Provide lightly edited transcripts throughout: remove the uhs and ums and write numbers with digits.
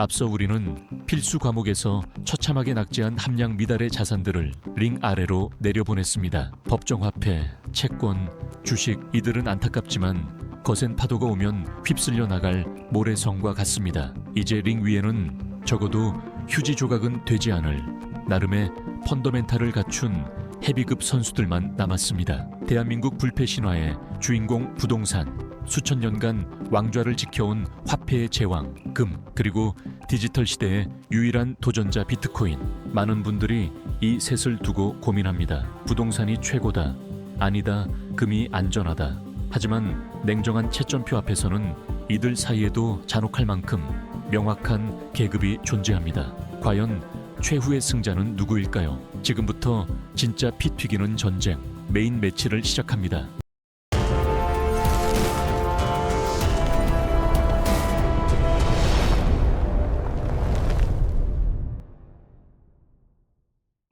앞서 우리는 필수 과목에서 처참하게 낙제한 함량 미달의 자산들을 링 아래로 내려보냈습니다. 법정화폐, 채권, 주식 이들은 안타깝지만 거센 파도가 오면 휩쓸려 나갈 모래성과 같습니다. 이제 링 위에는 적어도 휴지 조각은 되지 않을 나름의 펀더멘탈을 갖춘 헤비급 선수들만 남았습니다. 대한민국 불패 신화의 주인공 부동산, 수천 년간 왕좌를 지켜온 화폐의 제왕 금, 그리고 디지털 시대의 유일한 도전자 비트코인. 많은 분들이 이 셋을 두고 고민합니다. 부동산이 최고다, 아니다, 금이 안전하다. 하지만 냉정한 채점표 앞에서는 이들 사이에도 잔혹할 만큼 명확한 계급이 존재합니다. 과연 최후의 승자는 누구일까요? 지금부터 진짜 피 튀기는 전쟁, 메인 매치를 시작합니다.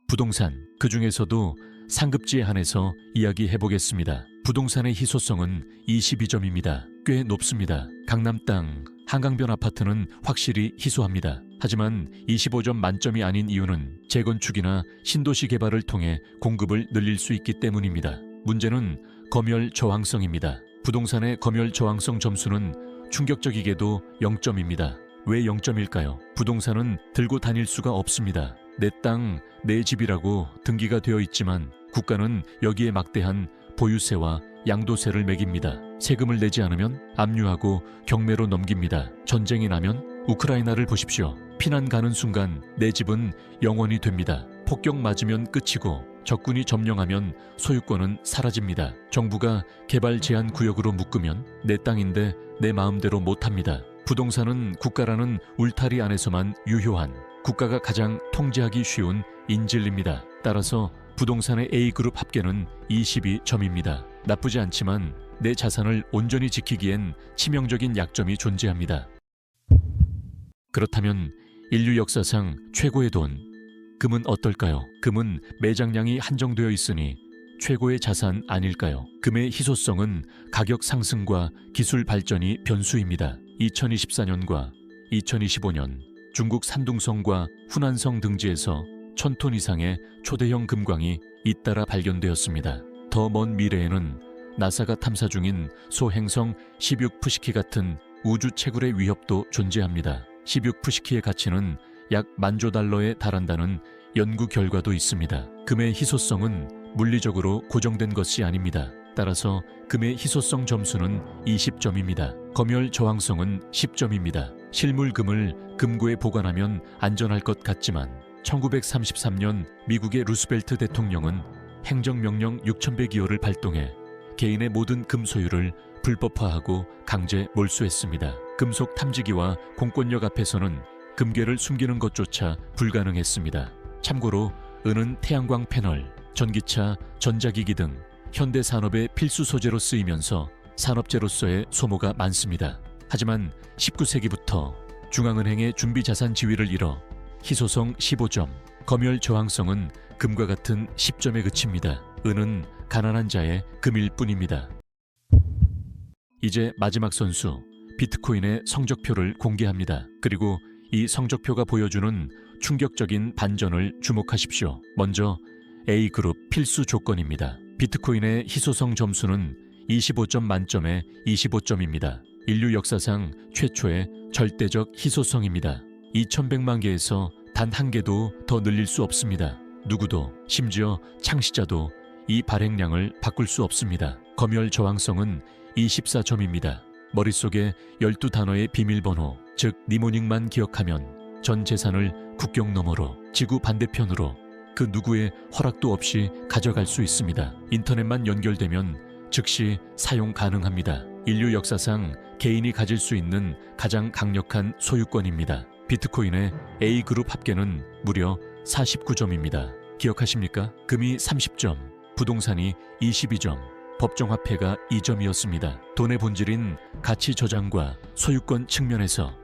부동산, 그 중에서도 상급지에 한해서 이야기해보겠습니다. 부동산의 희소성은 22점입니다. 꽤 높습니다. 강남 땅, 한강변 아파트는 확실히 희소합니다. 하지만 25점 만점이 아닌 이유는 재건축이나 신도시 개발을 통해 공급을 늘릴 수 있기 때문입니다. 문제는 검열 저항성입니다. 부동산의 검열 저항성 점수는 충격적이게도 0점입니다. 왜 0점일까요? 부동산은 들고 다닐 수가 없습니다. 내 땅, 내 집이라고 등기가 되어 있지만 국가는 여기에 막대한 보유세와 양도세를 매깁니다. 세금을 내지 않으면 압류하고 경매로 넘깁니다. 전쟁이 나면 우크라이나를 보십시오. 피난 가는 순간 내 집은 영원이 됩니다. 폭격 맞으면 끝이고 적군이 점령하면 소유권은 사라집니다. 정부가 개발 제한 구역으로 묶으면 내 땅인데 내 마음대로 못합니다. 부동산은 국가라는 울타리 안에서만 유효한, 국가가 가장 통제하기 쉬운 인질입니다. 따라서 부동산의 A그룹 합계는 22점입니다. 나쁘지 않지만 내 자산을 온전히 지키기엔 치명적인 약점이 존재합니다. 그렇다면 인류 역사상 최고의 돈, 금은 어떨까요? 금은 매장량이 한정되어 있으니 최고의 자산 아닐까요? 금의 희소성은 가격 상승과 기술 발전이 변수입니다. 2024년과 2025년 중국 산둥성과 후난성 등지에서 1000톤 이상의 초대형 금광이 잇따라 발견되었습니다. 더 먼 미래에는 나사가 탐사 중인 소행성 16 푸시키 같은 우주 채굴의 위협도 존재합니다. 16 푸시키의 가치는 약 10,000조 달러에 달한다는 연구 결과도 있습니다. 금의 희소성은 물리적으로 고정된 것이 아닙니다. 따라서 금의 희소성 점수는 20점입니다. 검열 저항성은 10점입니다. 실물 금을 금고에 보관하면 안전할 것 같지만 1933년 미국의 루스벨트 대통령은 행정명령 6000배기호를 발동해 개인의 모든 금 소유를 불법화하고 강제 몰수했습니다. 금속 탐지기와 공권력 앞에서는 금괴를 숨기는 것조차 불가능했습니다. 참고로 은은 태양광 패널, 전기차, 전자기기 등 현대 산업의 필수 소재로 쓰이면서 산업재로서의 소모가 많습니다. 하지만 19세기부터 중앙은행의 준비자산 지위를 잃어 희소성 15점, 검열 저항성은 금과 같은 10점에 그칩니다. 은은 가난한 자의 금일 뿐입니다. 이제 마지막 선수, 비트코인의 성적표를 공개합니다. 그리고 이 성적표가 보여주는 충격적인 반전을 주목하십시오. 먼저 A그룹 필수 조건입니다. 비트코인의 희소성 점수는 25점 만점에 25점입니다. 인류 역사상 최초의 절대적 희소성입니다. 2100만 개에서 단 한 개도 더 늘릴 수 없습니다. 누구도, 심지어 창시자도 이 발행량을 바꿀 수 없습니다. 검열 저항성은 24점입니다. 머릿속에 12단어의 비밀번호, 즉 니모닉만 기억하면 전 재산을 국경 너머로, 지구 반대편으로 그 누구의 허락도 없이 가져갈 수 있습니다. 인터넷만 연결되면 즉시 사용 가능합니다. 인류 역사상 개인이 가질 수 있는 가장 강력한 소유권입니다. 비트코인의 A그룹 합계는 무려 49점입니다. 기억하십니까? 금이 30점, 부동산이 22점, 법정화폐가 2점이었습니다. 돈의 본질인 가치 저장과 소유권 측면에서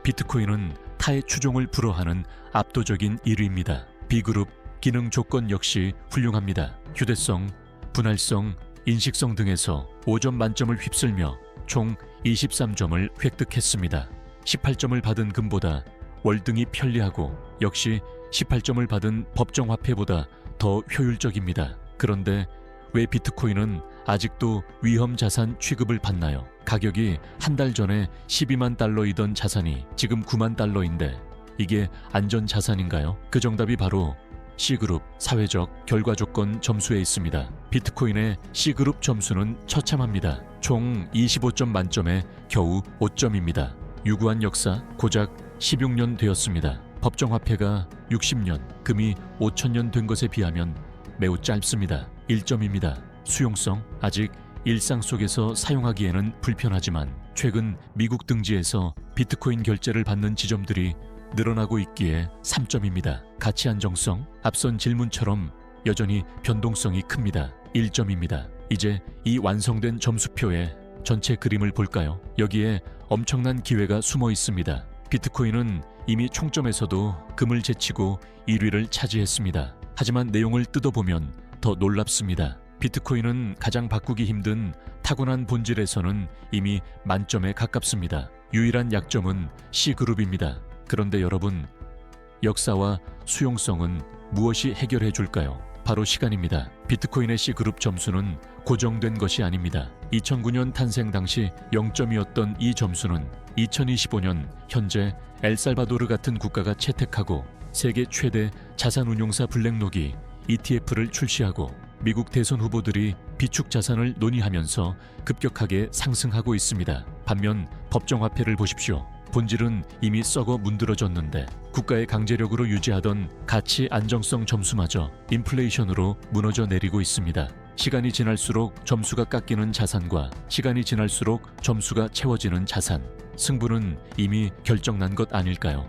비트코인은 타의 추종을 불허하는 압도적인 1위입니다. B그룹 기능 조건 역시 훌륭합니다. 휴대성, 분할성, 인식성 등에서 5점 만점을 휩쓸며 총 23점을 획득했습니다. 18점을 받은 금보다 월등히 편리하고 역시 18점을 받은 법정화폐보다 더 효율적입니다. 그런데 왜 비트코인은 아직도 위험자산 취급을 받나요? 가격이 한 달 전에 12만 달러이던 자산이 지금 9만 달러인데 이게 안전자산인가요? 그 정답이 바로 C그룹 사회적 결과 조건 점수에 있습니다. 비트코인의 C그룹 점수는 처참합니다. 총 25점 만점에 겨우 5점입니다. 유구한 역사 고작 16년 되었습니다. 법정화폐가 60년, 금이 5천년 된 것에 비하면 매우 짧습니다. 1점입니다. 수용성 아직 일상 속에서 사용하기에는 불편하지만 최근 미국 등지에서 비트코인 결제를 받는 지점들이 늘어나고 있기에 3점입니다. 가치 안정성 앞선 질문처럼 여전히 변동성이 큽니다. 1점입니다. 이제 이 완성된 점수표의 전체 그림을 볼까요? 여기에 엄청난 기회가 숨어 있습니다. 비트코인은 이미 총점에서도 금을 제치고 1위를 차지했습니다. 하지만 내용을 뜯어보면 더 놀랍습니다. 비트코인은 가장 바꾸기 힘든 타고난 본질에서는 이미 만점에 가깝습니다. 유일한 약점은 C그룹입니다. 그런데 여러분, 역사와 수용성은 무엇이 해결해 줄까요? 바로 시간입니다. 비트코인의 C그룹 점수는 고정된 것이 아닙니다. 2009년 탄생 당시 0점이었던 이 점수는 2025년 현재 엘살바도르 같은 국가가 채택하고 세계 최대 자산운용사 블랙록이 ETF를 출시하고 미국 대선 후보들이 비축 자산을 논의하면서 급격하게 상승하고 있습니다. 반면 법정화폐를 보십시오. 본질은 이미 썩어 문드러졌는데 국가의 강제력으로 유지하던 가치 안정성 점수마저 인플레이션으로 무너져 내리고 있습니다. 시간이 지날수록 점수가 깎이는 자산과 시간이 지날수록 점수가 채워지는 자산, 승부는 이미 결정난 것 아닐까요?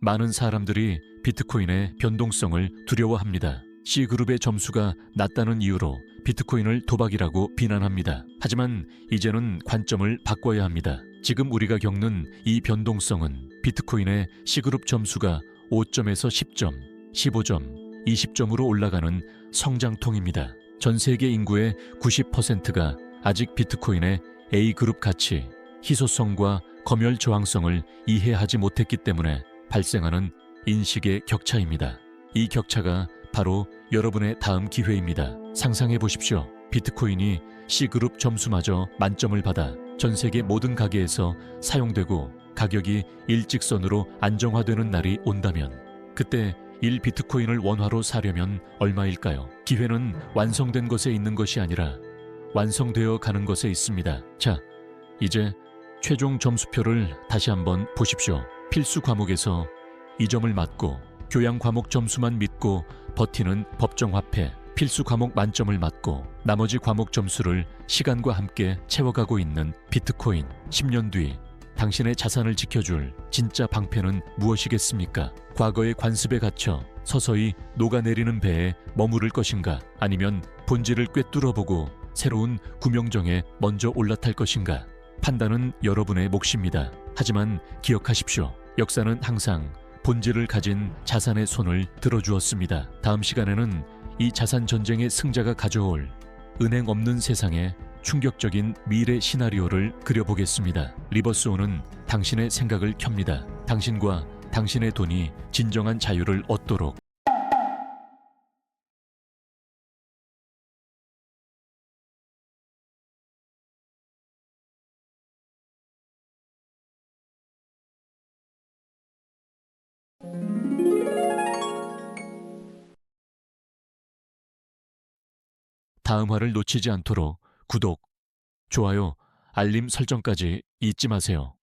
많은 사람들이 비트코인의 변동성을 두려워합니다. C그룹의 점수가 낮다는 이유로 비트코인을 도박이라고 비난합니다. 하지만 이제는 관점을 바꿔야 합니다. 지금 우리가 겪는 이 변동성은 비트코인의 C그룹 점수가 5점에서 10점, 15점, 20점으로 올라가는 성장통입니다. 전 세계 인구의 90%가 아직 비트코인의 A그룹 가치, 희소성과 검열 저항성을 이해하지 못했기 때문에 발생하는 인식의 격차입니다. 이 격차가 바로 여러분의 다음 기회입니다. 상상해 보십시오. 비트코인이 C그룹 점수마저 만점을 받아 전 세계 모든 가게에서 사용되고 가격이 일직선으로 안정화되는 날이 온다면 그때 1비트코인을 원화로 사려면 얼마일까요? 기회는 완성된 것에 있는 것이 아니라 완성되어 가는 것에 있습니다. 자, 이제 최종 점수표를 다시 한번 보십시오. 필수 과목에서 2점을 맞고 교양 과목 점수만 믿고 버티는 법정화폐, 필수 과목 만점을 맞고 나머지 과목 점수를 시간과 함께 채워가고 있는 비트코인. 10년 뒤 당신의 자산을 지켜줄 진짜 방패는 무엇이겠습니까? 과거의 관습에 갇혀 서서히 녹아내리는 배에 머무를 것인가? 아니면 본질을 꿰뚫어보고 새로운 구명정에 먼저 올라탈 것인가? 판단은 여러분의 몫입니다. 하지만 기억하십시오. 역사는 항상 본질을 가진 자산의 손을 들어주었습니다. 다음 시간에는 이 자산 전쟁의 승자가 가져올 은행 없는 세상의 충격적인 미래 시나리오를 그려보겠습니다. 리버스온은 당신의 생각을 켭니다. 당신과 당신의 돈이 진정한 자유를 얻도록. 다음 화를 놓치지 않도록 구독, 좋아요, 알림 설정까지 잊지 마세요.